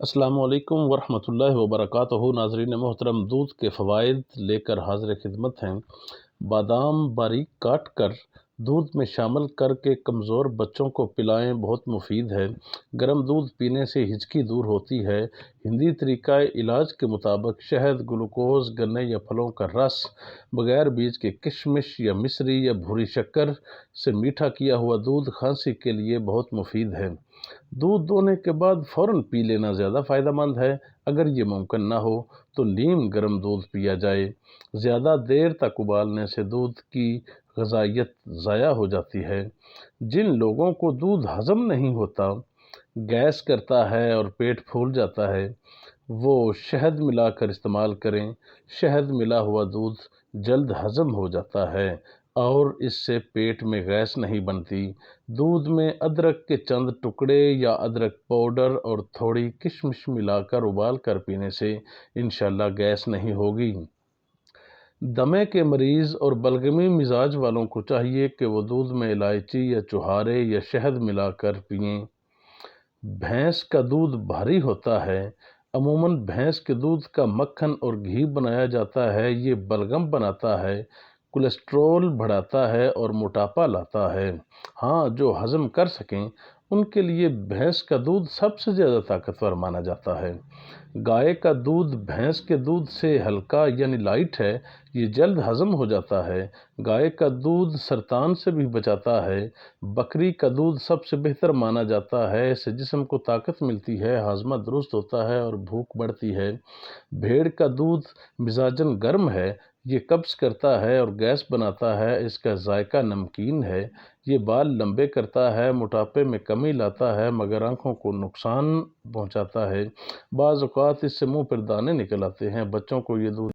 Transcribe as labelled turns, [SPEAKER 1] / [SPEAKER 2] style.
[SPEAKER 1] السلام علیکم ورحمۃ اللہ وبرکاتہ۔ ناظرین محترم، دودھ کے فوائد لے کر حاضر خدمت ہیں۔ بادام باریک کاٹ کر دودھ میں شامل کر کے کمزور بچوں کو پلائیں، بہت مفید ہے۔ گرم دودھ پینے سے ہچکی دور ہوتی ہے۔ ہندی طریقہ علاج کے مطابق شہد، گلوکوز، گنے یا پھلوں کا رس، بغیر بیج کے کشمش یا مصری یا بھوری شکر سے میٹھا کیا ہوا دودھ کھانسی کے لیے بہت مفید ہے۔ دودھ دونے کے بعد فوراً پی لینا زیادہ فائدہ مند ہے۔ اگر یہ ممکن نہ ہو تو نیم گرم دودھ پیا جائے۔ زیادہ دیر تک ابالنے سے دودھ کی غذائیت ضائع ہو جاتی ہے۔ جن لوگوں کو دودھ ہضم نہیں ہوتا، گیس کرتا ہے اور پیٹ پھول جاتا ہے، وہ شہد ملا کر استعمال کریں۔ شہد ملا ہوا دودھ جلد ہضم ہو جاتا ہے اور اس سے پیٹ میں گیس نہیں بنتی۔ دودھ میں ادرک کے چند ٹکڑے یا ادرک پاؤڈر اور تھوڑی کشمش ملا کر ابال کر پینے سے انشاءاللہ گیس نہیں ہوگی۔ دمے کے مریض اور بلغمی مزاج والوں کو چاہیے کہ وہ دودھ میں الائچی یا چوہارے یا شہد ملا کر پئیں۔ بھینس کا دودھ بھاری ہوتا ہے۔ عموماً بھینس کے دودھ کا مکھن اور گھی بنایا جاتا ہے۔ یہ بلغم بناتا ہے، کولیسٹرول بڑھاتا ہے اور موٹاپا لاتا ہے۔ ہاں، جو ہضم کر سکیں ان کے لیے بھینس کا دودھ سب سے زیادہ طاقتور مانا جاتا ہے۔ گائے کا دودھ بھینس کے دودھ سے ہلکا یعنی لائٹ ہے، یہ جلد ہضم ہو جاتا ہے۔ گائے کا دودھ سرطان سے بھی بچاتا ہے۔ بکری کا دودھ سب سے بہتر مانا جاتا ہے، اس سے جسم کو طاقت ملتی ہے، ہاضمہ درست ہوتا ہے اور بھوک بڑھتی ہے۔ بھیڑ کا دودھ مزاجاً گرم ہے، یہ قبض کرتا ہے اور گیس بناتا ہے، اس کا ذائقہ نمکین ہے۔ یہ بال لمبے کرتا ہے، موٹاپے میں کمی لاتا ہے مگر آنکھوں کو نقصان پہنچاتا ہے۔ بعض اوقات اس سے منہ پر دانے نکل آتے ہیں۔ بچوں کو یہ دودھ